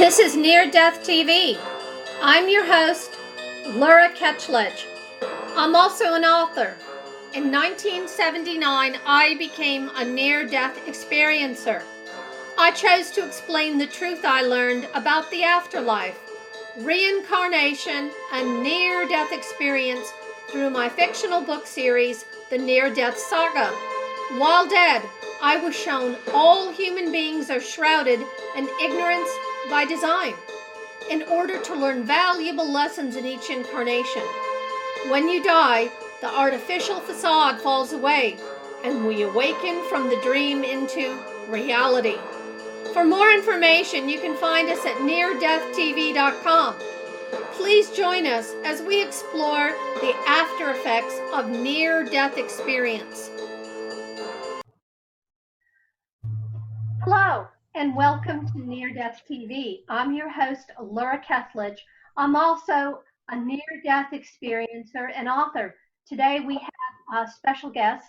This is Near-DeathTV. I'm your host, LURA KETCHLEDGE. I'm also an author. In 1979, I became a near-death experiencer. I chose to explain the truth I learned about the afterlife, reincarnation, and near-death experience through my fictional book series, The Near-Death Saga. While dead, I was shown all human beings are shrouded in ignorance by design, in order to learn valuable lessons in each incarnation. When you die, the artificial facade falls away, and we awaken from the dream into reality. For more information, you can find us at neardeathtv.com. Please join us as we explore the after effects of near-death experience. Hello, and welcome to Near-Death TV. I'm your host, LURA KETCHLEDGE. I'm also a near-death experiencer and author. Today we have a special guest,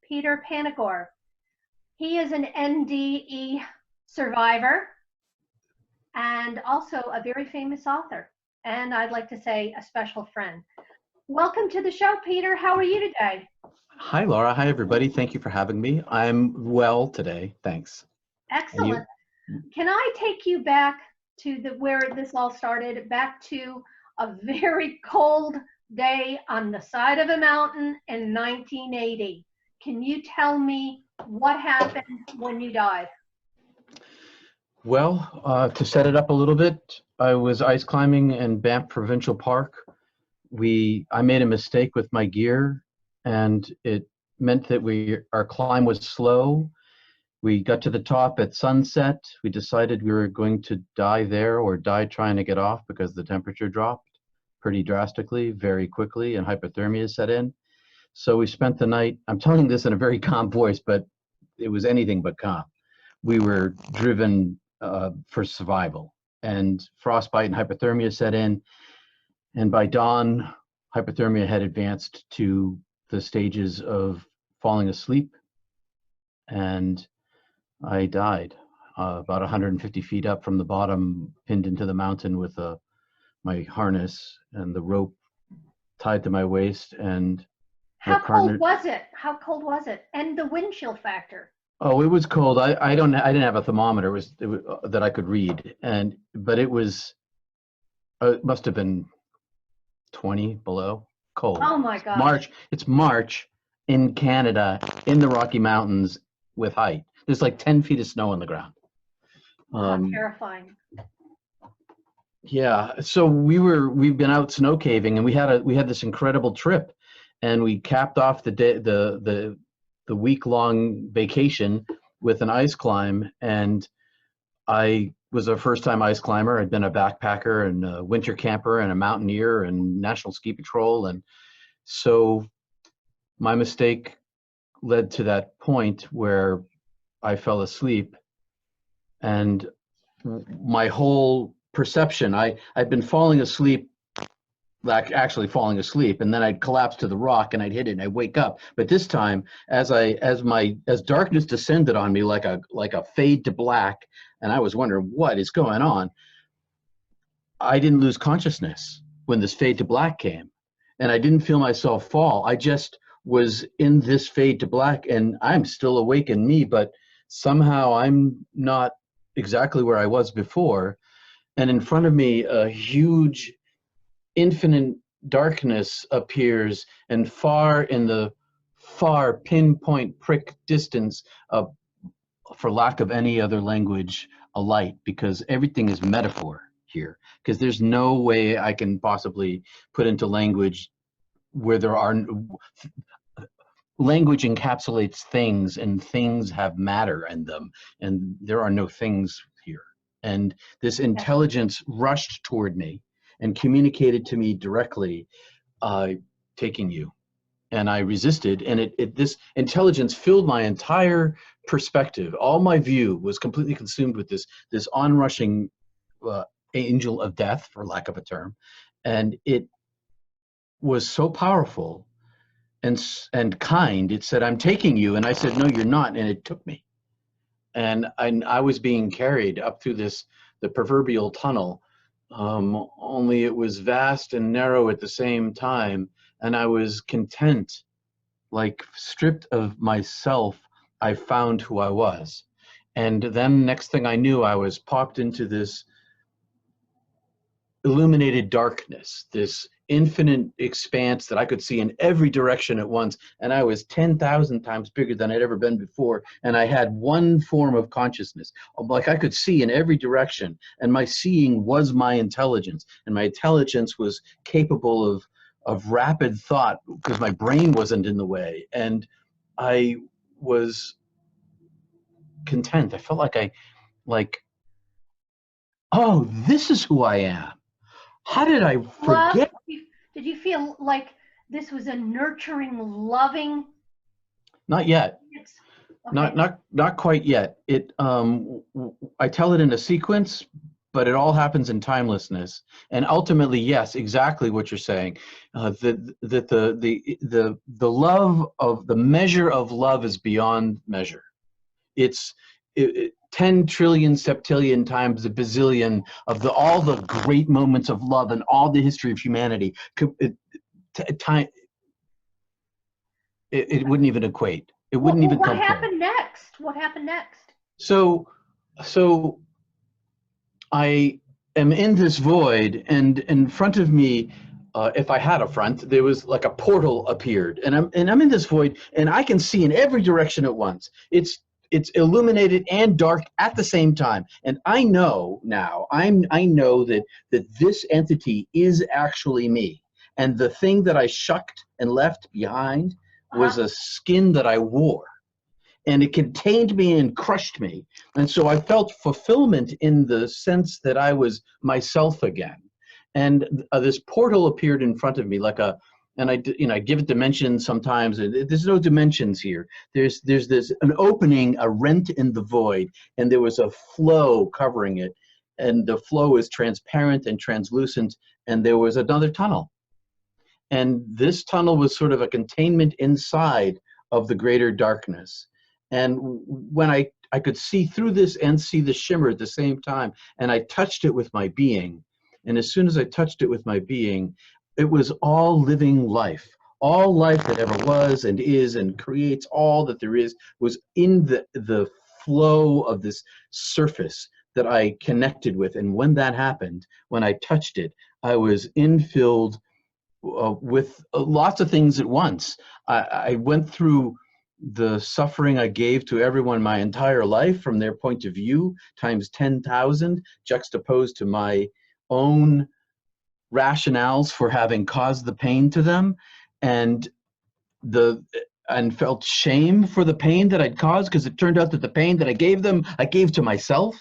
Peter Panagore. He is an NDE survivor and also a very famous author, and I'd like to say a special friend. Welcome to the show, Peter. How are you today? Hi, Laura. Hi, everybody. Thank you for having me. I'm well today. Thanks. Excellent. Can I take you back to where this all started, back to a very cold day on the side of a mountain in 1980? Can you tell me what happened when you died? Well, to set it up a little bit, I was ice climbing in Banff Provincial Park. I made a mistake with my gear, and it meant that our climb was slow. We got to the top at sunset. We decided we were going to die there or die trying to get off because the temperature dropped pretty drastically, very quickly, and hypothermia set in. So we spent the night, I'm telling this in a very calm voice, but it was anything but calm. We were driven for survival, and frostbite and hypothermia set in. And by dawn, hypothermia had advanced to the stages of falling asleep, and I died about 150 feet up from the bottom, pinned into the mountain with my harness and the rope tied to my waist. And how cold was it? How cold was it? And the wind chill factor? Oh, it was cold. I didn't have a thermometer. It was that I could read, but it was it must have been 20 below, cold. Oh my gosh. It's March in Canada, in the Rocky Mountains with height. There's like 10 feet of snow on the ground. Terrifying. Yeah, so we've been out snow caving, and we had this incredible trip, and we capped off the week-long vacation with an ice climb. And I was a first-time ice climber. I'd been a backpacker and a winter camper and a mountaineer and National Ski Patrol, and so my mistake led to that point where I fell asleep, and my whole perception, I'd been falling asleep, like actually falling asleep, and then I'd collapse to the rock and I'd hit it and I'd wake up. But this time, as darkness descended on me like a fade to black, and I was wondering what is going on, I didn't lose consciousness when this fade to black came, and I didn't feel myself fall. I just was in this fade to black, and I'm still awake in me, but somehow I'm not exactly where I was before. And in front of me, a huge infinite darkness appears, and in the far pinpoint prick distance of, for lack of any other language, a light, because everything is metaphor here, because there's no way I can possibly put into language where there are language encapsulates things, and things have matter in them, and there are no things here. And this intelligence rushed toward me and communicated to me directly, taking you. And I resisted, and this intelligence filled my entire perspective. All my view was completely consumed with this onrushing angel of death, for lack of a term, and it was so powerful and kind. It said, "I'm taking you," and I said, "No, you're not," and it took me. And I was being carried up through this the proverbial tunnel, only it was vast and narrow at the same time, and I was content. Like, stripped of myself, I found who I was. And then next thing I knew, I was popped into this illuminated darkness, this infinite expanse that I could see in every direction at once. And I was 10,000 times bigger than I'd ever been before. And I had one form of consciousness. Like, I could see in every direction. And my seeing was my intelligence. And my intelligence was capable of rapid thought because my brain wasn't in the way. And I was content. I felt like, oh, this is who I am. How did I forget? Did you feel like this was a nurturing, loving? Not yet. Okay. Not quite yet. It I tell it in a sequence, but it all happens in timelessness. And ultimately, yes, exactly what you're saying. That the love of the measure of love is beyond measure. It's 10 trillion septillion times a bazillion of all the great moments of love and all the history of humanity. It wouldn't even equate. It wouldn't even come close. What happened next? What happened next? So I am in this void, and in front of me, if I had a front, there was like a portal appeared, and I'm in this void, and I can see in every direction at once. It's illuminated and dark at the same time, and I know now. I know that this entity is actually me, and the thing that I shucked and left behind was a skin that I wore, and it contained me and crushed me, and so I felt fulfillment in the sense that I was myself again, and this portal appeared in front of me like a. And I give it dimensions sometimes. There's no dimensions here. There's this an opening, a rent in the void, and there was a flow covering it, and the flow is transparent and translucent, and there was another tunnel, and this tunnel was sort of a containment inside of the greater darkness. And when I could see through this and see the shimmer at the same time, and I touched it with my being, and as soon as I touched it with my being, it was all living life. All life that ever was and is and creates all that there is was in the flow of this surface that I connected with. And when that happened, when I touched it, I was infilled with lots of things at once. I went through the suffering I gave to everyone my entire life from their point of view times 10,000, juxtaposed to my own rationales for having caused the pain to them, and felt shame for the pain that I'd caused, because it turned out that the pain that I gave them, I gave to myself.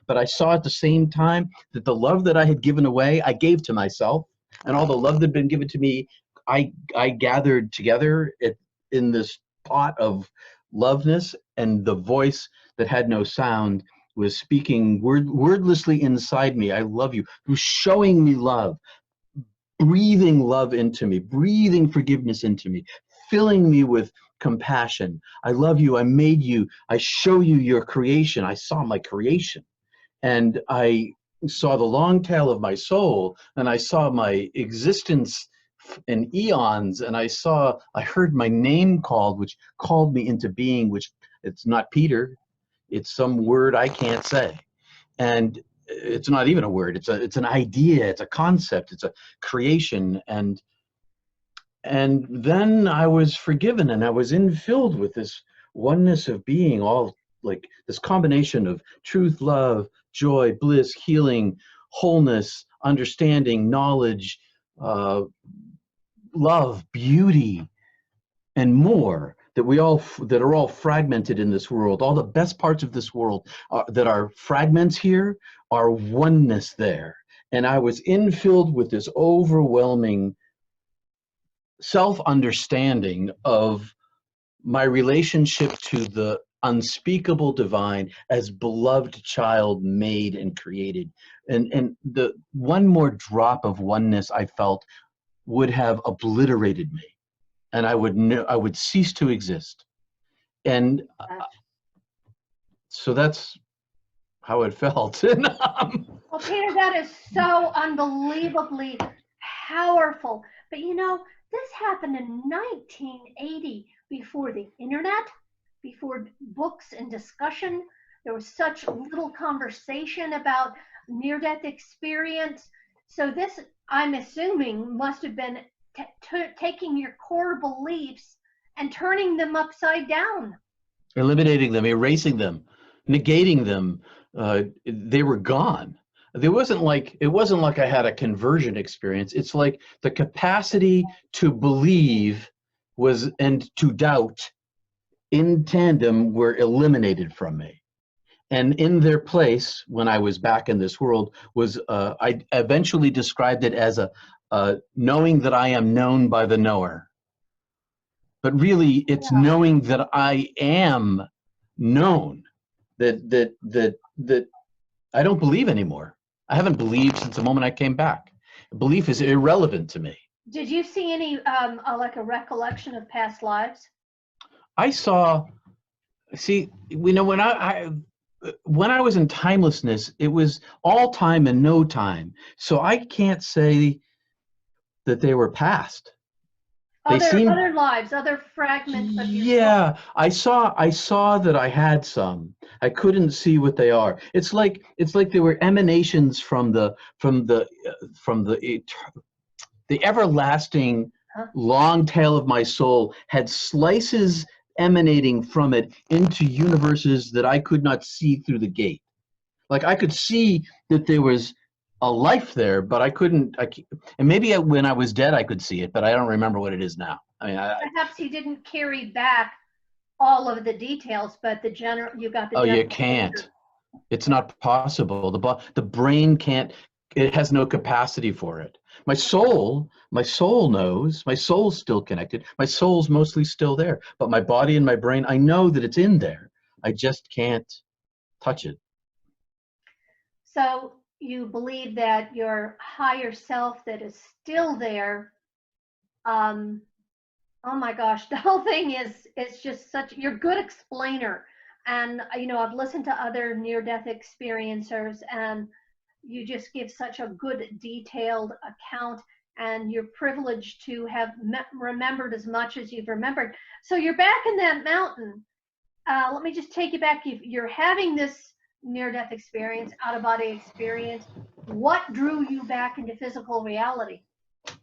But I saw at the same time that the love that I had given away, I gave to myself, and all the love that had been given to me, I gathered together in this pot of loveness, and the voice that had no sound was speaking wordlessly inside me. I love you. It was showing me love, breathing love into me, breathing forgiveness into me, filling me with compassion. I love you. I made you. I show you your creation. I saw my creation, and I saw the long tail of my soul, and I saw my existence in eons, and I heard my name called, which called me into being, which it's not Peter. It's some word I can't say. And it's not even a word. It's an idea. It's a concept. It's a creation. And then I was forgiven, and I was infilled with this oneness of being, all like this combination of truth, love, joy, bliss, healing, wholeness, understanding, knowledge, love, beauty, and more, that are all fragmented in this world. All the best parts of this world that are fragments here are oneness there. And I was infilled with this overwhelming self-understanding of my relationship to the unspeakable divine as beloved child, made and created. And the one more drop of oneness I felt would have obliterated me, and I would cease to exist. And so that's how it felt. And, Well, Peter, that is so unbelievably powerful. But you know, this happened in 1980, before the internet, before books and discussion. There was such little conversation about near-death experience. So this, I'm assuming, must have been taking your core beliefs and turning them upside down. eliminating them, erasing them, negating them. They were gone. It wasn't like I had a conversion experience. It's like the capacity to believe was and to doubt in tandem were eliminated from me. And in their place, when I was back in this world, was I eventually described it as a knowing that I am known by the knower. But really, it's knowing that I am known. That I don't believe anymore. I haven't believed since the moment I came back. Belief is irrelevant to me. Did you see any like a recollection of past lives? I saw. See, you know, when I was in timelessness, it was all time and no time. So I can't say that they were past. Other lives, other fragments of your Yeah, I saw that I had some. I couldn't see what they are. It's like they were emanations from the everlasting long tail of my soul, had slices emanating from it into universes that I could not see through the gate. Like I could see that there was a life there, but I couldn't. And maybe when I was dead, I could see it, but I don't remember what it is now. I mean, perhaps you didn't carry back all of the details, but the general, you got the. Oh, you can't. Picture. It's not possible. The brain can't. It has no capacity for it. My soul knows. My soul's still connected. My soul's mostly still there, but my body and my brain, I know that it's in there. I just can't touch it. So you believe that your higher self that is still there, oh my gosh, the whole thing is, it's just such, you're a good explainer. And you know, I've listened to other near-death experiencers, and you just give such a good detailed account, and you're privileged to have remembered as much as you've remembered. So you're back in that mountain. Let me just take you back. You're having this near-death experience, out-of-body experience. What drew you back into physical reality?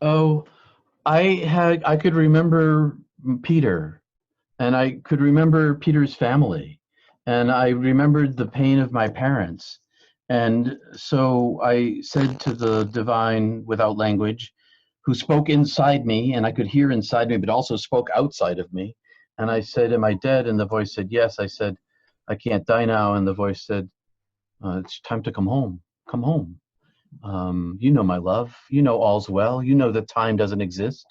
Oh, I could remember Peter, and I could remember Peter's family, and I remembered the pain of my parents. And so I said to the divine without language, who spoke inside me, and I could hear inside me, but also spoke outside of me. And I said, am I dead? And the voice said, yes. I said, I can't die now. And the voice said, it's time to come home. Come home. You know, my love, you know, all's well. You know that time doesn't exist.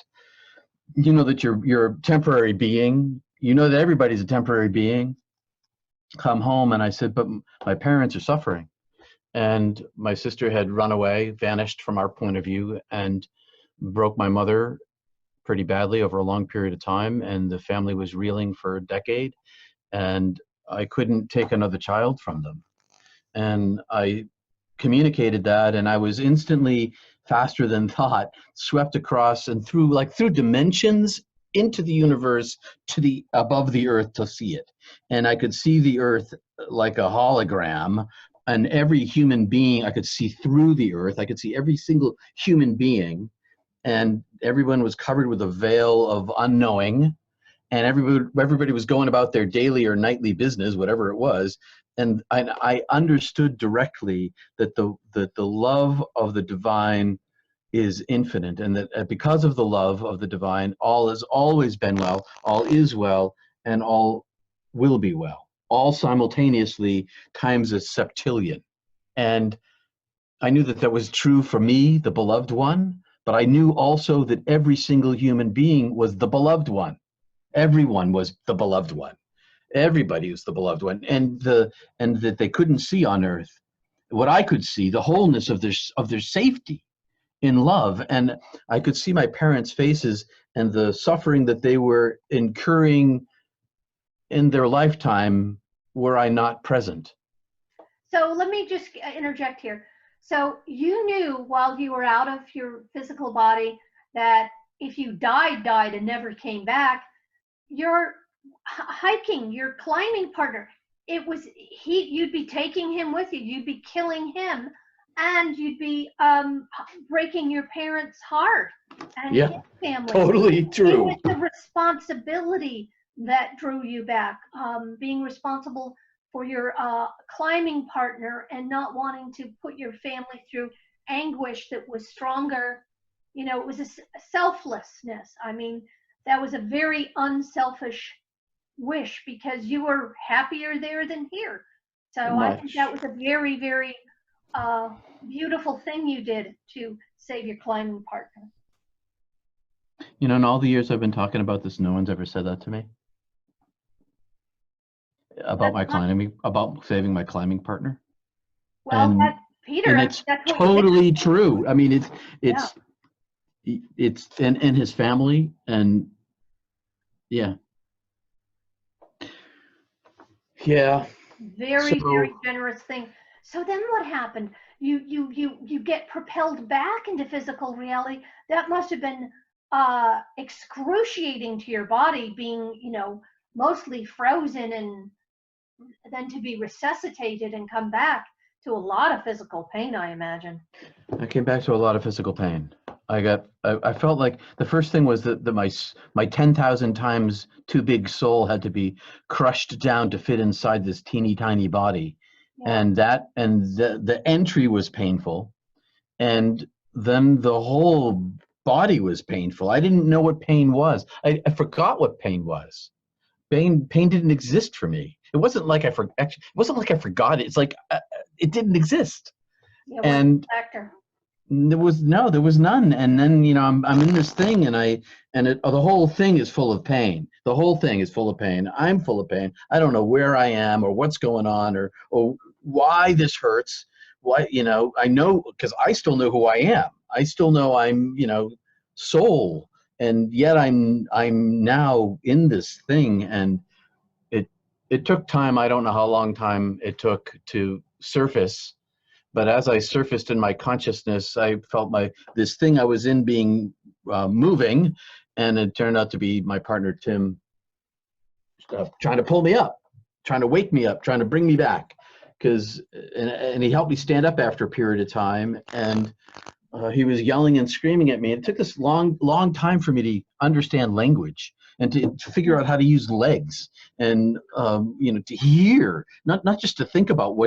You know that you're a temporary being. You know that everybody's a temporary being. Come home. And I said, but my parents are suffering. And my sister had run away, vanished from our point of view, and broke my mother pretty badly over a long period of time. And the family was reeling for a decade. And I couldn't take another child from them. And I communicated that, and I was instantly, faster than thought, swept across and through dimensions into the universe to the above the earth to see it. And I could see the earth like a hologram, and every human being, I could see through the earth. I could see every single human being, and everyone was covered with a veil of unknowing, and everybody was going about their daily or nightly business, whatever it was. And I understood directly that the love of the divine is infinite, and that because of the love of the divine, all has always been well, all is well, and all will be well, all simultaneously times a septillion. And I knew that that was true for me, the beloved one, but I knew also that every single human being was the beloved one. Everyone was the beloved one. Everybody was the beloved one, and that they couldn't see on earth what I could see, the wholeness of their safety in love. And I could see my parents' faces and the suffering that they were incurring in their lifetime were I not present. So let me just interject here. So you knew while you were out of your physical body that if you died and never came back, your hiking, your climbing partner, you'd be taking him with you, you'd be killing him, and you'd be breaking your parents' heart and Yeah, his family. totally It true. was the responsibility that drew you back, being responsible for your climbing partner and not wanting to put your family through anguish that was stronger. You know, it was a selflessness. I mean, that was a very unselfish wish because you were happier there than here. So I think that was a very, very beautiful thing you did to save your climbing partner. You know, in all the years I've been talking about this, no one's ever said that to me. About my climbing, about saving my climbing partner. Well, And, Peter, it's that's what totally true. I mean, it's and his family, and yeah. Very, very generous thing. So then what happened? You get propelled back into physical reality. That must have been excruciating to your body, being, you know, mostly frozen, and then to be resuscitated and come back to a lot of physical pain, I imagine. I came back to a lot of physical pain. I felt like the first thing was that my 10,000 times too big soul had to be crushed down to fit inside this teeny tiny body. Yeah. And the entry was painful. And then the whole body was painful. I didn't know what pain was. I forgot what pain was. Pain didn't exist for me. It wasn't like I forgot it. It's like it didn't exist. Yeah, and there was none. And then, you know, I'm in this thing, the whole thing is full of pain. The whole thing is full of pain. I'm full of pain. I don't know where I am or what's going on or why this hurts. Why, you know, I know because I still know who I am. I still know I'm, you know, soul, and yet I'm now in this thing, and it took time. I don't know how long time it took to surface. But as I surfaced in my consciousness, I felt this thing I was in being moving, and it turned out to be my partner, Tim, trying to pull me up, trying to wake me up, trying to bring me back. And he helped me stand up after a period of time, and he was yelling and screaming at me. It took this long time for me to understand language and to figure out how to use legs and, you know, to hear, not just to think about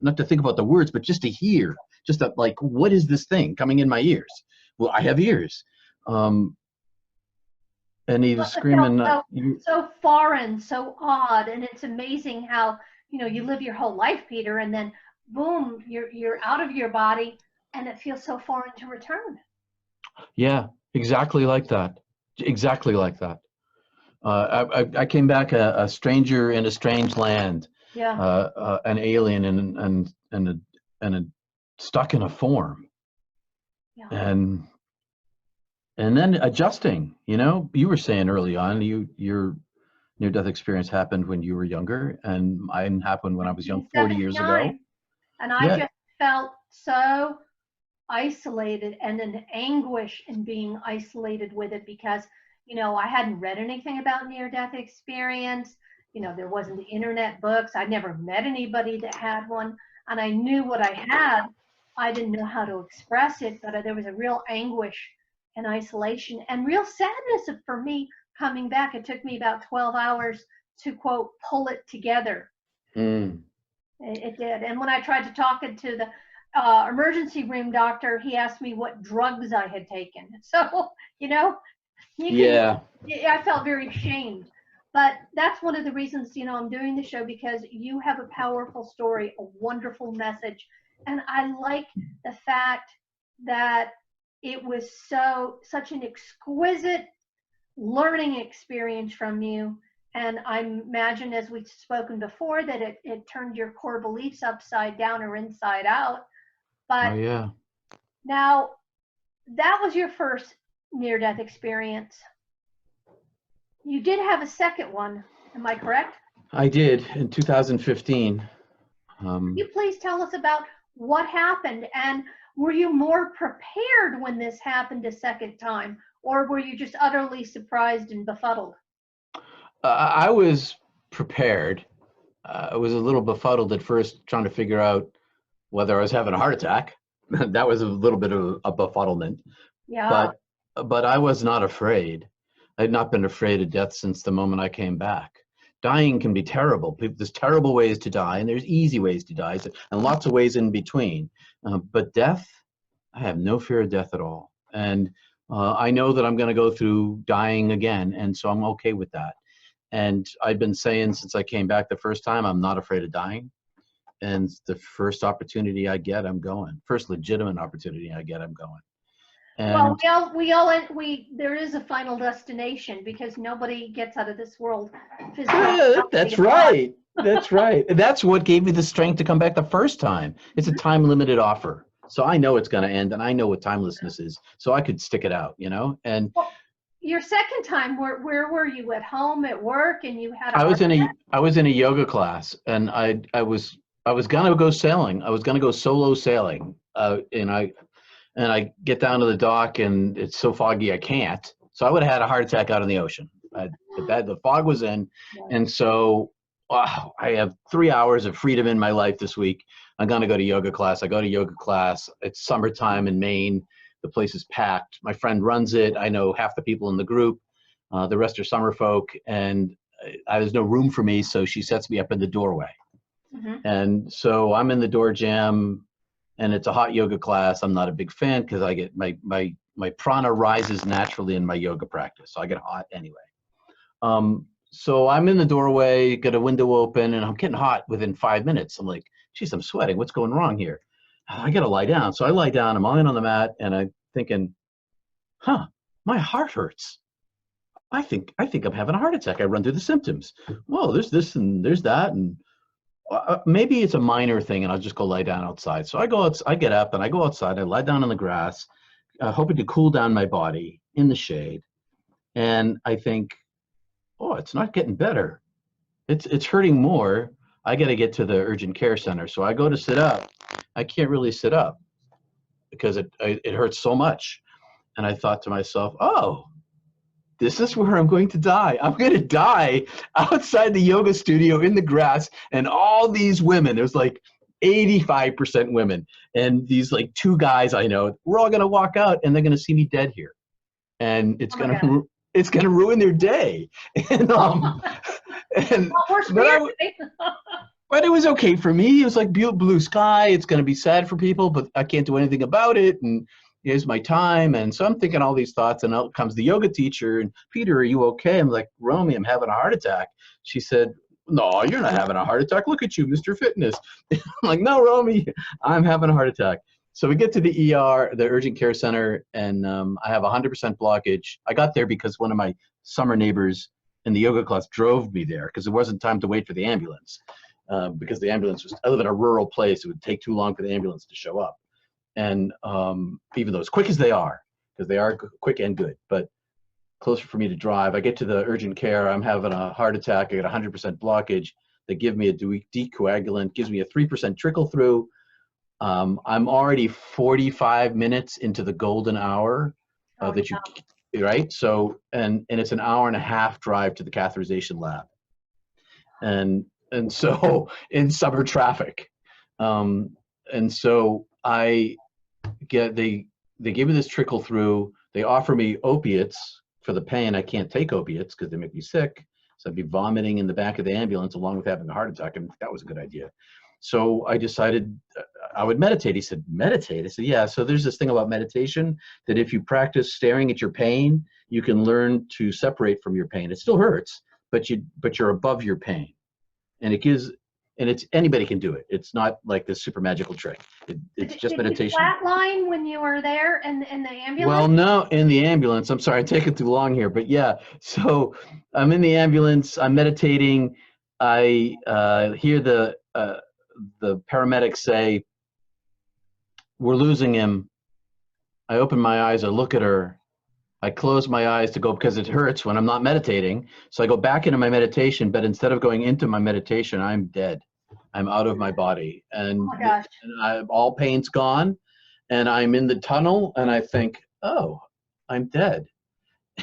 not to think about the words, but just to hear, just that, like, what is this thing coming in my ears? Well, I have ears. And he was screaming. So foreign, so odd. And it's amazing how, you know, you live your whole life, Peter, and then boom, you're out of your body and it feels so foreign to return. Yeah, exactly like that. Exactly like that. I came back a stranger in a strange land. Yeah. An alien and stuck in a form. Yeah. And then adjusting. You know, you were saying early on, your near-death experience happened when you were younger, and mine happened when I was young, 40 years ago. And I just felt so isolated and in anguish in being isolated with it because, you know, I hadn't read anything about near-death experience. You know, there wasn't the internet books. I'd never met anybody that had one. And I knew what I had. I didn't know how to express it, but there was a real anguish and isolation and real sadness for me coming back. It took me about 12 hours to, quote, pull it together. It did. And when I tried to talk to the emergency room doctor, he asked me what drugs I had taken. So, you know, I felt very ashamed. But that's one of the reasons, you know, I'm doing the show, because you have a powerful story, a wonderful message. And I like the fact that it was such an exquisite learning experience from you. And I imagine, as we've spoken before, that it turned your core beliefs upside down or inside out. But now, that was your first near-death experience. You did have a second one, am I correct? I did, in 2015. Can you please tell us about what happened, and were you more prepared when this happened a second time, or were you just utterly surprised and befuddled? I was prepared. I was a little befuddled at first, trying to figure out whether I was having a heart attack. That was a little bit of a befuddlement. Yeah. But I was not afraid. I had not been afraid of death since the moment I came back. Dying can be terrible. There's terrible ways to die, and there's easy ways to die, and lots of ways in between. But death, I have no fear of death at all. And I know that I'm going to go through dying again, and so I'm okay with that. And I've been saying since I came back the first time, I'm not afraid of dying. And the first opportunity I get, I'm going. First legitimate opportunity I get, I'm going. And well, there is a final destination, because nobody gets out of this world physically. that's right. That's right. That's what gave me the strength to come back the first time. It's a time limited offer. So I know it's going to end, and I know what timelessness is. So I could stick it out, you know? And well, your second time, where were you? At home, at work, and you had I was in a yoga class, and I was going to go sailing. I was going to go solo sailing. And I get down to the dock, and it's so foggy I can't. So I would have had a heart attack out in the ocean. The fog was in, and so I have 3 hours of freedom in my life this week. I'm going to go to yoga class. I go to yoga class. It's summertime in Maine. The place is packed. My friend runs it. I know half the people in the group. The rest are summer folk, and there's no room for me, so she sets me up in the doorway. Mm-hmm. And so I'm in the door jam, and it's a hot yoga class. I'm not a big fan because I get my prana rises naturally in my yoga practice, so I get hot anyway. So I'm in the doorway, got a window open, and I'm getting hot within 5 minutes. I'm like, geez, I'm sweating. What's going wrong here? I got to lie down. So I lie down. I'm lying on the mat, and I'm thinking, my heart hurts. I think I'm having a heart attack. I run through the symptoms. Well, there's this and there's that, and maybe it's a minor thing, and I'll just go lie down outside. So I get up and I go outside. I lie down on the grass, hoping to cool down my body in the shade. And I think, oh, it's not getting better. It's hurting more. I got to get to the urgent care center. So I go to sit up. I can't really sit up because it hurts so much. And I thought to myself, oh, this is where I'm going to die. I'm going to die outside the yoga studio in the grass, and all these women, there's like 85% women, and these like two guys I know, we're all going to walk out, and they're going to see me dead here. And it's going to ruin their day. And, but it was okay for me. It was like blue sky. It's going to be sad for people, but I can't do anything about it. And here's my time. And so I'm thinking all these thoughts, and out comes the yoga teacher, and Peter, are you okay? I'm like, Romy, I'm having a heart attack. She said, no, you're not having a heart attack. Look at you, Mr. Fitness. I'm like, no, Romy, I'm having a heart attack. So we get to the ER, the urgent care center, and I have 100% blockage. I got there because one of my summer neighbors in the yoga class drove me there because it wasn't time to wait for the ambulance. Because the ambulance I live in a rural place, it would take too long for the ambulance to show up. And even though as quick as they are, because they are quick and good, but closer for me to drive. I get to the urgent care, I'm having a heart attack, I got 100% blockage. They give me a decoagulant, gives me a 3% trickle through. I'm already 45 minutes into the golden hour right? So, and it's an hour and a half drive to the catheterization lab. And so in summer traffic. And so they give me this trickle through. They offer me opiates for the pain. I can't take opiates because they make me sick. So I'd be vomiting in the back of the ambulance along with having a heart attack. And that was a good idea. So I decided I would meditate. He said, meditate? I said, yeah. So there's this thing about meditation that if you practice staring at your pain, you can learn to separate from your pain. It still hurts, but you're above your pain. And anybody can do it. It's not like this super magical trick. It's just meditation. Did you flatline when you were there in the ambulance? Well, no, in the ambulance. I'm sorry, I'm taking too long here, but yeah. So I'm in the ambulance. I'm meditating. I hear the paramedics say, "We're losing him." I open my eyes. I look at her. I close my eyes to go because it hurts when I'm not meditating. So I go back into my meditation, but instead of going into my meditation, I'm dead. I'm out of my body, Oh and, my gosh. all pain's gone, and I'm in the tunnel, and I think, oh, I'm dead.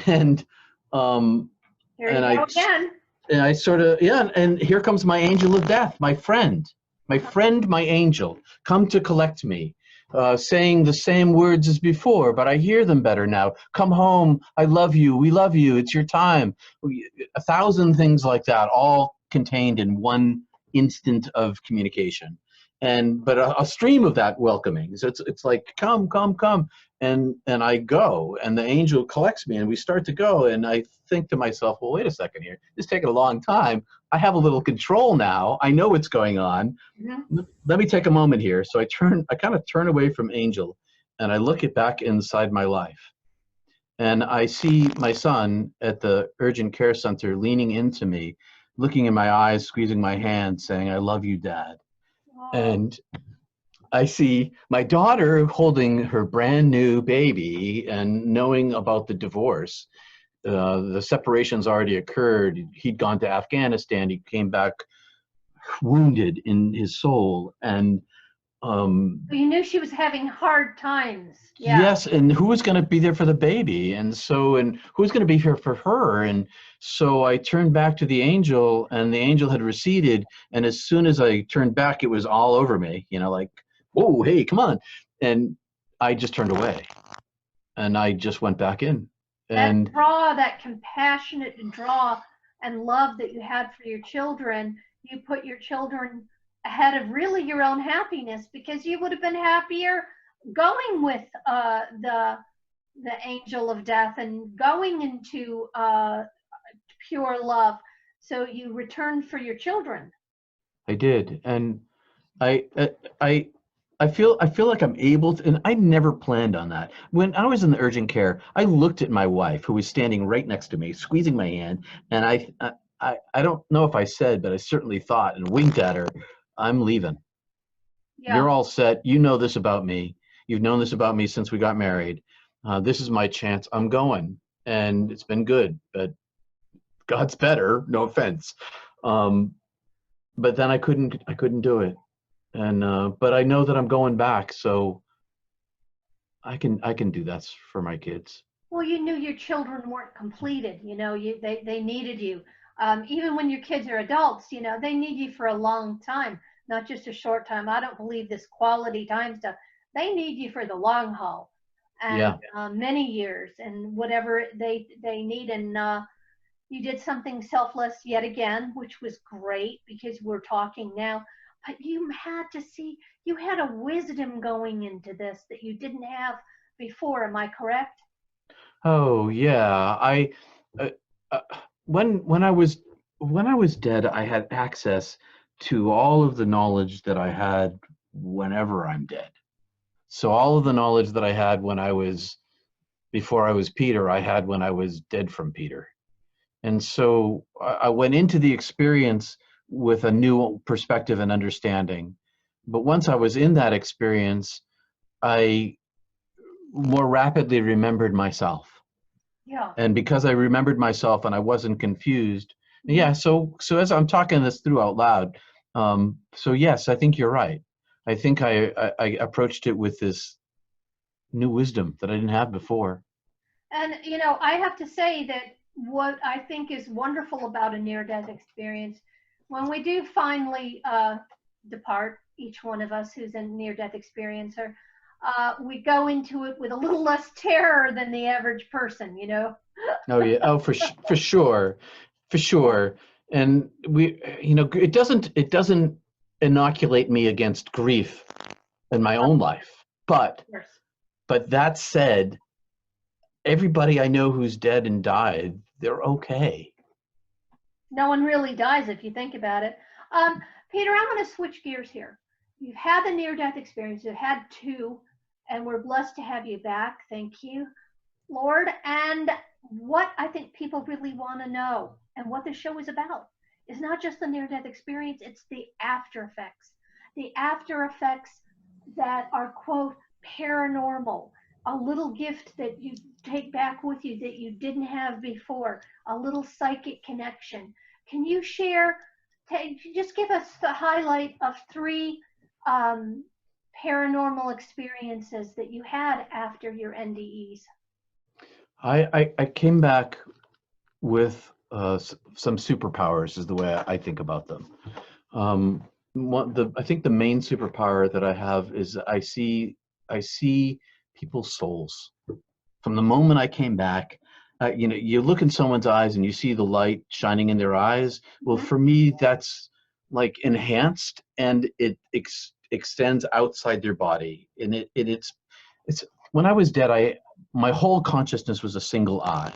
And um, Here you and go again. I sort of, yeah, and here comes my angel of death, my friend, my angel, come to collect me, saying the same words as before, but I hear them better now. Come home, I love you, we love you, it's your time. 1,000 things like that, all contained in one instant of communication. And but a stream of that welcoming. So it's like, come, come, come. And I go, and the angel collects me, and we start to go, and I think to myself, well, wait a second here, this is taking a long time. I have a little control now, I know what's going on. Let me take a moment here. So I kind of turn away from angel, and I look it back inside my life, and I see my son at the urgent care center leaning into me, looking in my eyes, squeezing my hand, saying, I love you, Dad. And I see my daughter holding her brand new baby and knowing about the divorce. The separation's already occurred. He'd gone to Afghanistan. He came back wounded in his soul. And You knew she was having hard times. Yeah. yes, and who was going to be there for the baby? And so, and who's going to be here for her? And so I turned back to the angel, and the angel had receded. And as soon as I turned back, it was all over me, like, whoa, hey, come on. And I just turned away, and I just went back in. And that draw, that compassionate draw and love that you had for your children, you put your children ahead of really your own happiness, because you would have been happier going with the angel of death and going into pure love. So you returned for your children. I did. And I, I, I feel like I'm able to, and I never planned on that. When I was in the urgent care, I looked at my wife, who was standing right next to me, squeezing my hand, and I don't know if I said, but I certainly thought and winked at her, I'm leaving. Yeah. You're all set. You know this about me. You've known this about me since we got married. This is my chance. I'm going, and it's been good, but God's better. No offense. But then I couldn't do it. And but I know that I'm going back, so I can do that for my kids. Well, you knew your children weren't completed. They needed you. Even when your kids are adults, they need you for a long time, not just a short time. I don't believe this quality time stuff. They need you for the long haul, and Yeah. many years, and whatever they need. And you did something selfless yet again, which was great, because we're talking now. But you had to see, you had a wisdom going into this that you didn't have before. Am I correct? Oh yeah. Uh, uh, when I was dead, I had access to all of the knowledge that I had whenever I'm dead. So all of the knowledge that I had before I was Peter, I had when I was dead from Peter. And so I went into the experience with a new perspective and understanding. But once I was in that experience, I more rapidly remembered myself. Yeah. And because I remembered myself and I wasn't confused, yeah. So as I'm talking this through out loud, so yes, I think you're right. I think I approached it with this new wisdom that I didn't have before. And, I have to say that what I think is wonderful about a near death experience, when we do finally depart, each one of us who's a near death experiencer, we go into it with a little less terror than the average person. Oh yeah. Oh, for sure, for sure. And it doesn't inoculate me against grief in my own life. But that said, everybody I know who's dead and died, they're okay. No one really dies if you think about it. Peter, I'm going to switch gears here. You've had the near death experience, you've had two, and we're blessed to have you back. Thank you, Lord. And what I think people really want to know, and what the show is about, is not just the near death experience, it's the after effects. The after effects that are, quote, paranormal, a little gift that you take back with you that you didn't have before, a little psychic connection. Can you share just give us the highlight of 3 paranormal experiences that you had after your NDEs. I came back with some superpowers, is the way I think about them. I think the main superpower that I have is I see people's souls. From the moment I came back, you know, you look in someone's eyes and you see the light shining in their eyes. Well, for me, that's like enhanced, and it extends outside their body. And it's when I was dead, my whole consciousness was a single eye.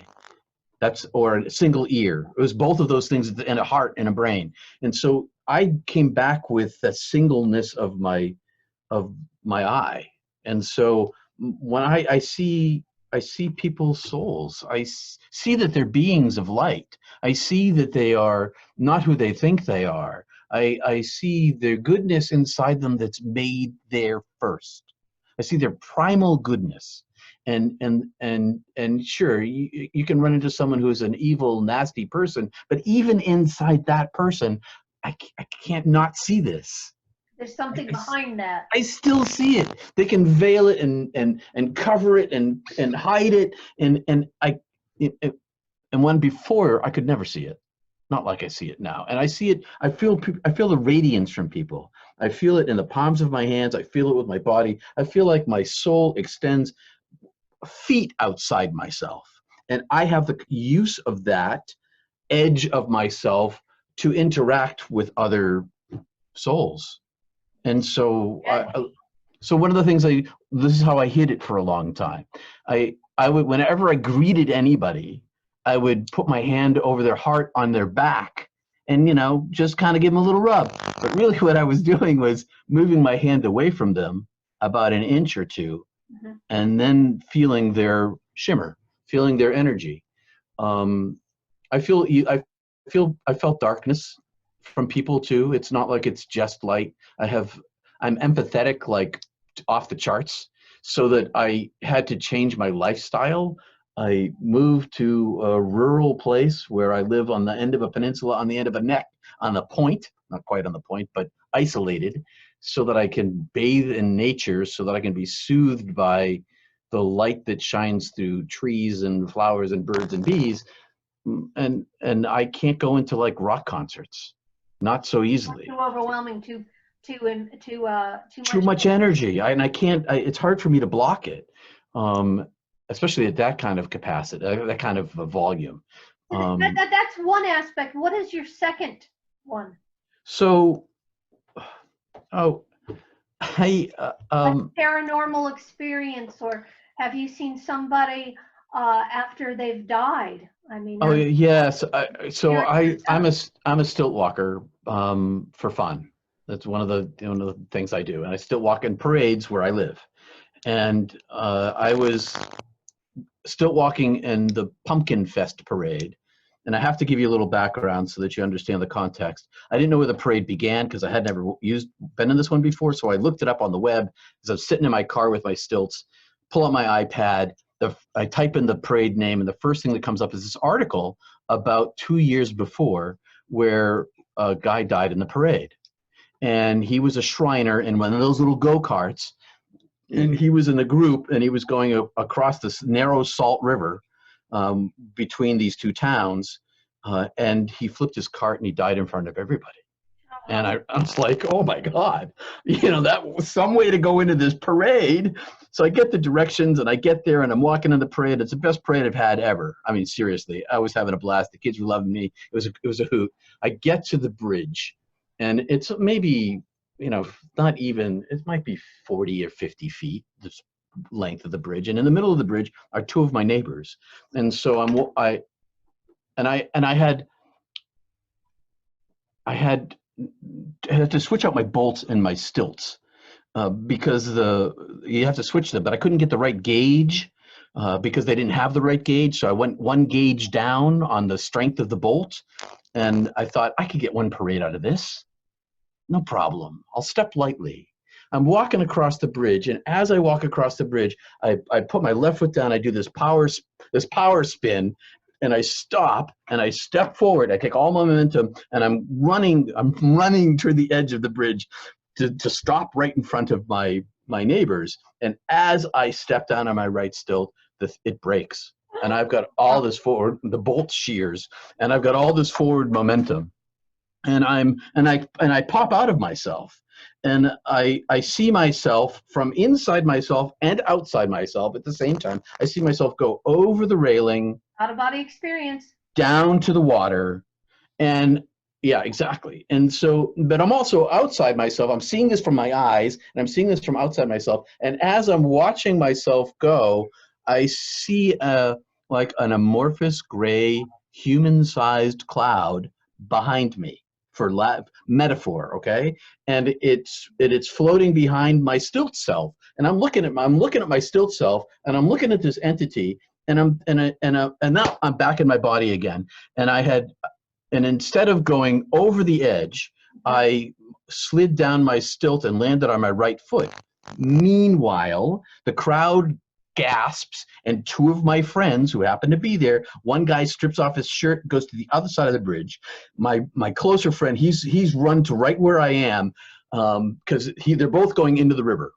Or a single ear. It was both of those things, and a heart and a brain. And so I came back with the singleness of my eye. And so when I see people's souls, I see that they're beings of light. I see that they are not who they think they are. I see their goodness inside them that's made there first. I see their primal goodness. And sure, you can run into someone who's an evil, nasty person, but even inside that person, I can't not see this. There's something behind that. I still see it. They can veil it and cover it and hide it, and when before I could never see it, not like I see it now. And I see it. I feel the radiance from people. I feel it in the palms of my hands. I feel it with my body. I feel like my soul extends feet outside myself, and I have the use of that edge of myself to interact with other souls. And so so one of the things this is how I hid it for a long time. I would, whenever I greeted anybody, I would put my hand over their heart on their back and, you know, just kind of give them a little rub. But really what I was doing was moving my hand away from them about an inch or two, and then feeling their shimmer, feeling their energy. I felt darkness from people too. It's not like it's just light. I'm empathetic, like off the charts, so that I had to change my lifestyle. I moved to a rural place where I live on the end of a peninsula, on the end of a neck, on the point, not quite on the point, but isolated, so that I can bathe in nature, so that I can be soothed by the light that shines through trees and flowers and birds and bees. And I can't go into like rock concerts, not so easily. Too overwhelming, too much energy. I can't. It's hard for me to block it, especially at that kind of capacity, that kind of volume. That's one aspect. What is your second one? So, paranormal experience, or have you seen somebody after they've died? I mean. Oh yes. So I'm a stilt walker for fun. That's one of the things I do, and I stilt walk in parades where I live. And I was stilt walking in the Pumpkin Fest parade. And I have to give you a little background so that you understand the context. I didn't know where the parade began because I had never been in this one before. So I looked it up on the web as I was sitting in my car with my stilts, pull out my iPad, I type in the parade name, and the first thing that comes up is this article about 2 years before where a guy died in the parade. And he was a Shriner in one of those little go-karts. And he was in a group, and he was going across this narrow salt river between these two towns, and he flipped his cart and he died in front of everybody. And I was like, oh my God, you know, that was some way to go into this parade. So I get the directions and I get there and I'm walking in the parade. It's the best parade I've had ever. I mean, seriously, I was having a blast. The kids were loving me. It was a hoot. I get to the bridge, and it's maybe, you know, not even, it might be 40 or 50 feet, the length of the bridge. And in the middle of the bridge are two of my neighbors. And so I had to switch out my bolts and my stilts because you have to switch them, but I couldn't get the right gauge because they didn't have the right gauge. So I went one gauge down on the strength of the bolt, and I thought I could get one parade out of this. No problem. I'll step lightly. I'm walking across the bridge, and as I walk across the bridge, I put my left foot down. I do this power spin, and I stop and I step forward. I take all my momentum and I'm running toward the edge of the bridge to stop right in front of my neighbors. And as I step down on my right stilt, it breaks. And I've got all this forward, the bolt shears, and I've got all this forward momentum. And I pop out of myself, and I see myself from inside myself and outside myself at the same time. I see myself go over the railing, Out of body experience, down to the water, and yeah, exactly. And so, but I'm also outside myself. I'm seeing this from my eyes, and I'm seeing this from outside myself. And as I'm watching myself go, I see like an amorphous gray human-sized cloud behind me, for metaphor, okay? And it's floating behind my stilt self. And I'm looking at my stilt self, and I'm looking at this entity, and now I'm back in my body again. And instead of going over the edge, I slid down my stilt and landed on my right foot. Meanwhile, the crowd gasps, and two of my friends who happen to be there, one guy strips off his shirt, goes to the other side of the bridge. My closer friend, he's run to right where I am, because they're both going into the river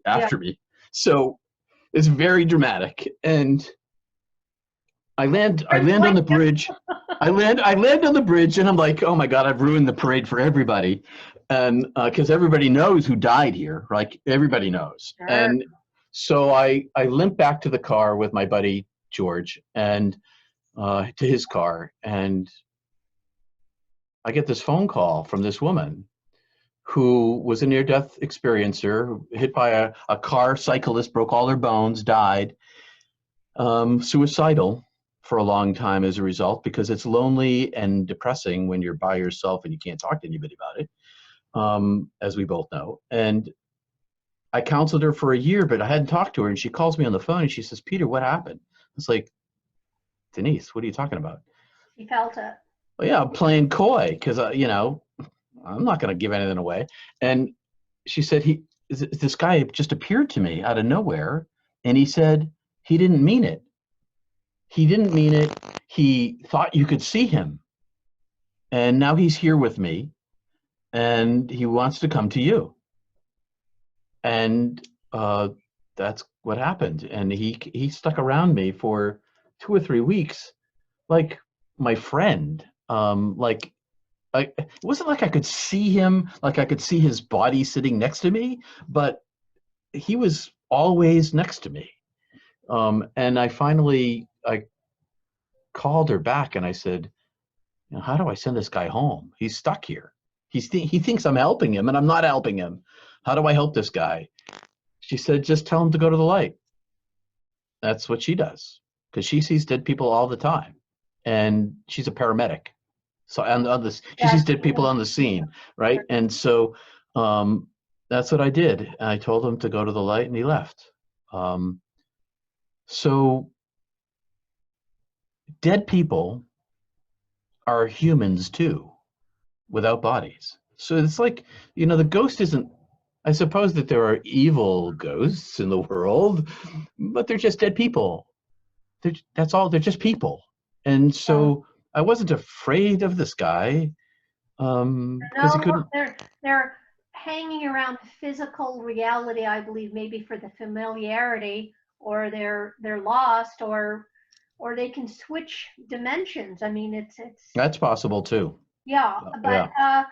after me. So it's very dramatic. And I land on the bridge. I land on the bridge, and I'm like, oh my God, I've ruined the parade for everybody. And because everybody knows who died here, like everybody knows. Sure. And so I limp back to the car with my buddy George, and to his car, and I get this phone call from this woman who was a near-death experiencer, hit by a car, cyclist, broke all her bones, died, suicidal for a long time as a result, because it's lonely and depressing when you're by yourself and you can't talk to anybody about it, as we both know. And I counseled her for a year, but I hadn't talked to her, and she calls me on the phone and she says, Peter, what happened? It's like, Denise, what are you talking about? you felt it. Well, yeah, I'm playing coy because, I'm not going to give anything away. And she said, this guy just appeared to me out of nowhere, and he said he didn't mean it. He didn't mean it. He thought you could see him. And now he's here with me, and he wants to come to you. And that's what happened. And he stuck around me for 2 or 3 weeks, like my friend. It wasn't like I could see him, like I could see his body sitting next to me, but he was always next to me. And I called her back and I said, how do I send this guy home? He's stuck here. He thinks I'm helping him, and I'm not helping him. How do I help this guy? She said, just tell him to go to the light. That's what she does, because she sees dead people all the time, and she's a paramedic. So she sees dead people on the scene, right? And so that's what I did. I told him to go to the light, and he left. So dead people are humans too, without bodies. So it's like, the ghost isn't, I suppose that there are evil ghosts in the world, but they're just dead people. That's all, they're just people. And so I wasn't afraid of this guy, because he couldn't. They're hanging around physical reality, I believe, maybe for the familiarity, or they're lost, or they can switch dimensions. I mean, it's That's possible too. Yeah, but Yeah.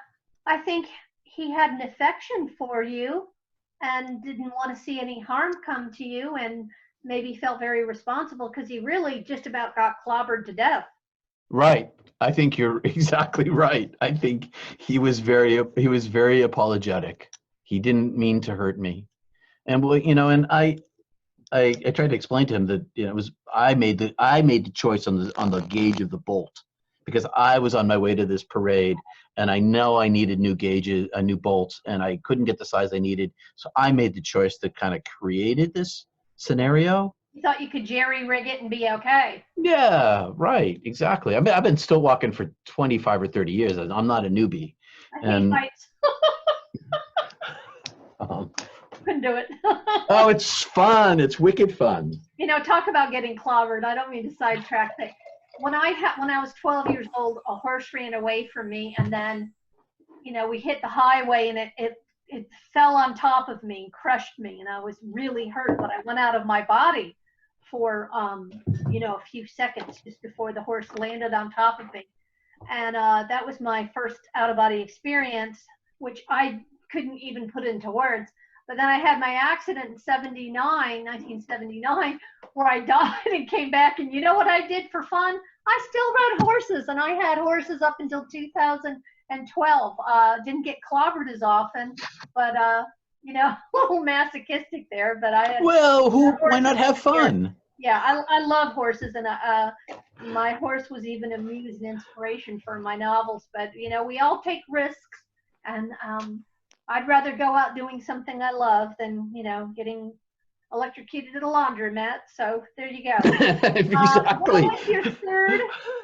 I think he had an affection for you and didn't want to see any harm come to you, and maybe felt very responsible because he really just about got clobbered to death. Right. I think you're exactly right. I think he was very apologetic. He didn't mean to hurt me. And and I tried to explain to him that it was I made the choice on the gauge of the bolt, because I was on my way to this parade, and I know I needed new gauges, new bolts, and I couldn't get the size I needed. So I made the choice that kind of created this scenario. You thought you could jerry-rig it and be okay. Yeah, right, exactly. I mean, I've been still walking for 25 or 30 years. I'm not a newbie. I hate heights. Couldn't do it. Oh, it's fun. It's wicked fun. Talk about getting clobbered. I don't mean to sidetrack things. when I was 12 years old, a horse ran away from me, and then, you know, we hit the highway, and it fell on top of me and crushed me, and I was really hurt, but I went out of my body for, you know, a few seconds just before the horse landed on top of me. And that was my first out of body experience, which I couldn't even put into words. But then I had my accident in 1979, where I died and came back. And you know what I did for fun? I still rode horses, and I had horses up until 2012. Didn't get clobbered as often, but you know, a little masochistic there. But I had, well, why not have fun? Yeah, I love horses, and my horse was even a muse and inspiration for my novels. But you know, we all take risks, and I'd rather go out doing something I love than, you know, getting electrocuted at a laundromat. So there you go. Exactly. What was your third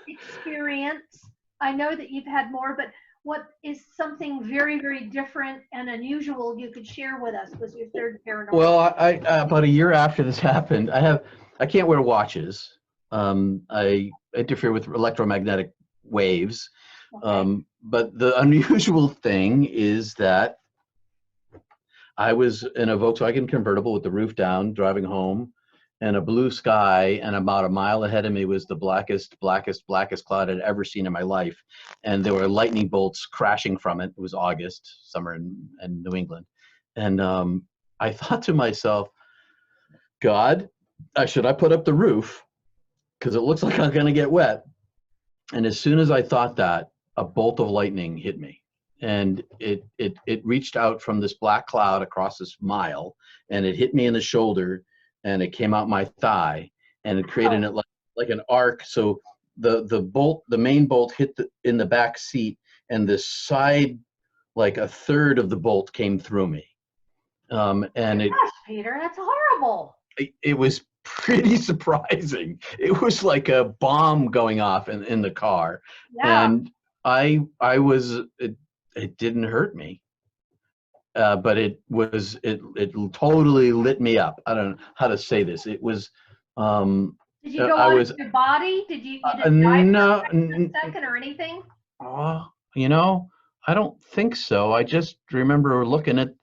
experience? I know that you've had more, but what is something very, very different and unusual you could share with us? Was your third paranormal? Well, I about a year after this happened, I can't wear watches. I interfere with electromagnetic waves. Okay. But the unusual thing is that I was in a Volkswagen convertible with the roof down, driving home, and a blue sky, and about a mile ahead of me was the blackest cloud I'd ever seen in my life. And there were lightning bolts crashing from it. It was August, summer in New England. And I thought to myself, God, should I put up the roof? Because it looks like I'm going to get wet. And as soon as I thought that, a bolt of lightning hit me. And it reached out from this black cloud across this mile, and it hit me in the shoulder, and it came out my thigh, and it created it like an arc. So the main bolt hit in the back seat, and the side, like a third of the bolt came through me. And Gosh, Peter, that's horrible. It was pretty surprising. It was like a bomb going off in the car. Yeah. And I was, it didn't hurt me, but it totally lit me up. I don't know how to say this. It was, did you go out of your body? Did you die no, for a second or anything? you know, I don't think so. I just remember looking at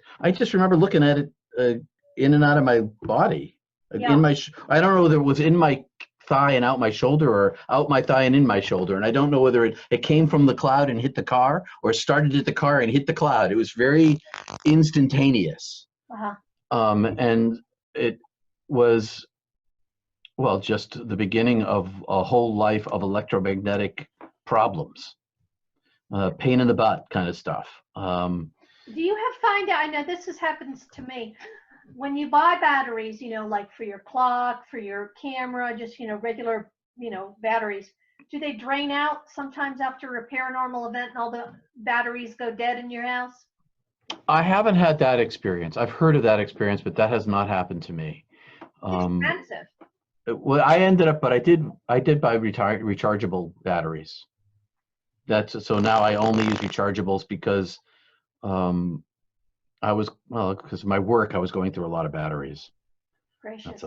it in and out of my body. Yeah. In my, I don't know whether it was in my thigh and out my shoulder, or out my thigh and in my shoulder. And I don't know whether it came from the cloud and hit the car, or started at the car and hit the cloud. It was very instantaneous. And it was, well, just the beginning of a whole life of electromagnetic problems, pain in the butt kind of stuff. Do you find out, I know this happens to me, when you buy batteries, you know, like for your clock, for your camera, just, you know, regular, you know, batteries, do they drain out sometimes after a paranormal event and all the batteries go dead in your house? I haven't had that experience. I've heard of that experience, but that has not happened to me. Expensive. Well, I ended up, but I did buy rechargeable batteries. So now I only use rechargeables because because of my work, I was going through a lot of batteries. Gracious.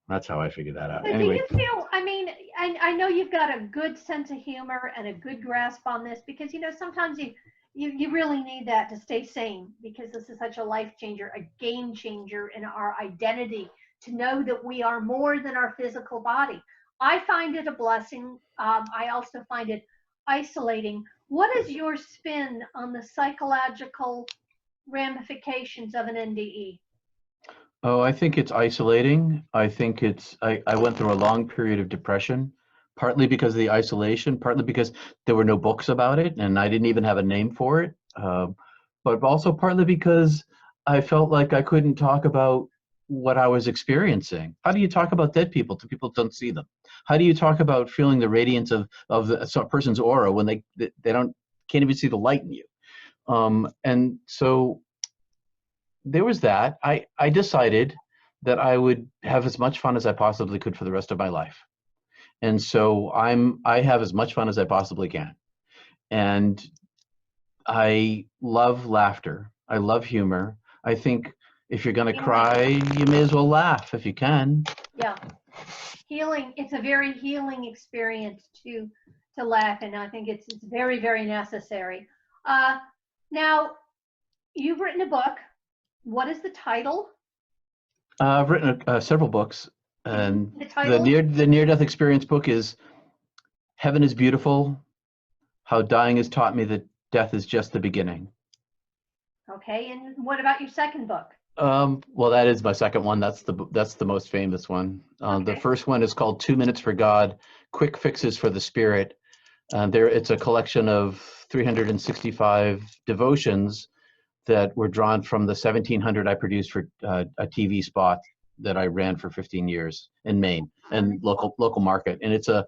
That's how I figured that out. So anyway. Do you feel, I mean, I know you've got a good sense of humor and a good grasp on this, because, you know, sometimes you really need that to stay sane, because this is such a life changer, a game changer in our identity, to know that we are more than our physical body. I find it a blessing. I also find it isolating. What is your spin on the psychological ramifications of an NDE? Oh, I think it's isolating. I think I went through a long period of depression, partly because of the isolation, partly because there were no books about it and I didn't even have a name for it. But also partly because I felt like I couldn't talk about what I was experiencing. How do you talk about dead people to people who don't see them? How do you talk about feeling the radiance of a person's aura when they can't even see the light in you? And so there was that. I decided that I would have as much fun as I possibly could for the rest of my life. And so I have as much fun as I possibly can. And I love laughter. I love humor. I think if you're going to cry, you may as well laugh if you can. Yeah. healing. It's a very healing experience to laugh, and I think it's very, very necessary. Now, you've written a book. What is the title? I've written several books, and The title? the near-death experience book is "Heaven is Beautiful: How Dying has Taught Me That Death is Just the Beginning." Okay, and what about your second book? Well, that is my second one. That's the most famous one. Okay. The first one is called 2 Minutes for God: Quick Fixes for the Spirit. It's a collection of 365 devotions that were drawn from the 1700 I produced for a TV spot that I ran for 15 years in Maine and local market. And it's a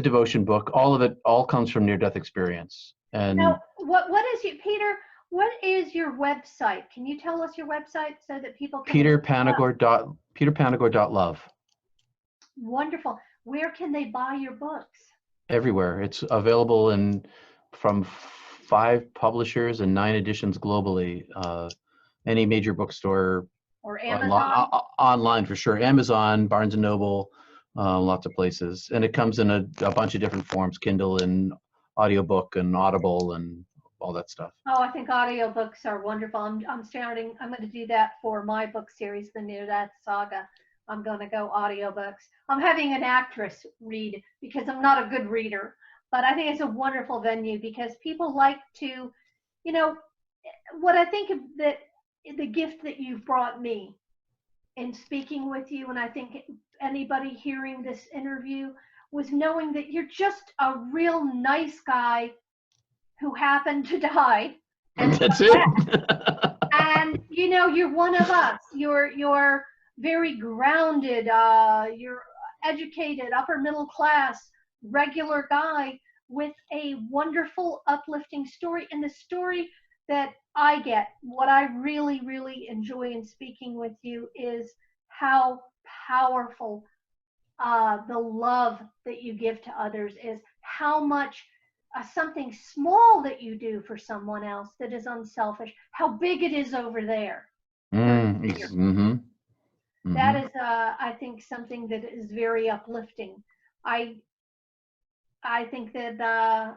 devotion book. All of it comes from near-death experience. And now, what is your Peter? What is your website? Can you tell us your website so that people can? peterpanagore.love. Wonderful. Where can they buy your books? Everywhere. It's available from 5 publishers and 9 editions globally. Any major bookstore or Amazon. Online for sure. Amazon, Barnes and Noble, lots of places. And it comes in a bunch of different forms: Kindle and audiobook and Audible and all that stuff. Oh, I think audiobooks are wonderful. I'm going to do that for my book series, the Near-Death Saga. I'm going to go audiobooks. I'm having an actress read because I'm not a good reader, but I think it's a wonderful venue because people like to, what I think of that the gift that you've brought me in speaking with you, and I think anybody hearing this interview, was knowing that you're just a real nice guy who happened to die. And that's it. And you're one of us. You're very grounded. You're educated, upper middle class, regular guy with a wonderful, uplifting story. And the story that I get, what I really, really enjoy in speaking with you is how powerful the love that you give to others is, how much something small that you do for someone else that is unselfish, how big it is over there. That is, I think, something that is very uplifting. I think that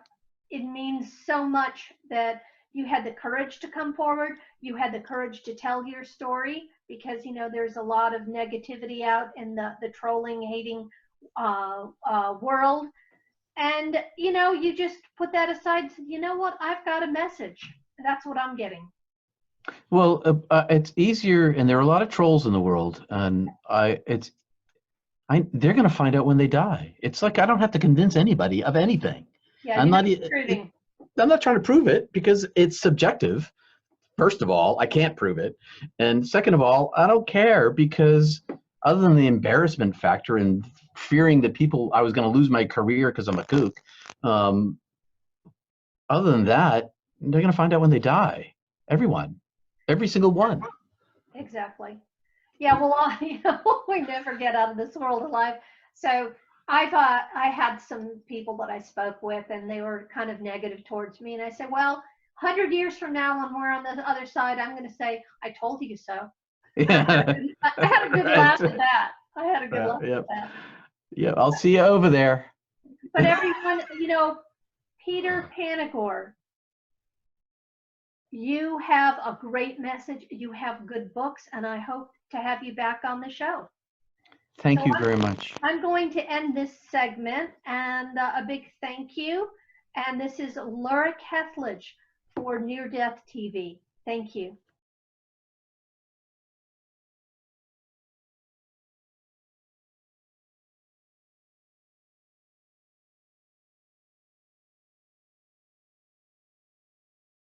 it means so much that you had the courage to come forward. You had the courage to tell your story because, there's a lot of negativity out in the trolling, hating world. And, you just put that aside and said, you know what, I've got a message. That's what I'm getting. Well, it's easier, and there are a lot of trolls in the world, and they're going to find out when they die. It's like I don't have to convince anybody of anything. Yeah, I'm not trying to prove it because it's subjective. First of all, I can't prove it, and second of all, I don't care because other than the embarrassment factor and fearing that I was going to lose my career because I'm a kook. Other than that, they're going to find out when they die. Everyone. Every single one. Exactly. Yeah, well, we never get out of this world alive. So I had some people that I spoke with, and they were kind of negative towards me. And I said, well, 100 years from now, when we're on the other side, I'm going to say, I told you so. Yeah. I had a good laugh at that. I had a good laugh at that. Yeah, I'll see you over there. But everyone, Peter Panagore, you have a great message. You have good books, and I hope to have you back on the show. Thank you very much. I'm going to end this segment, and a big thank you. And this is LURA KETCHLEDGE for Near-DeathTV. Thank you.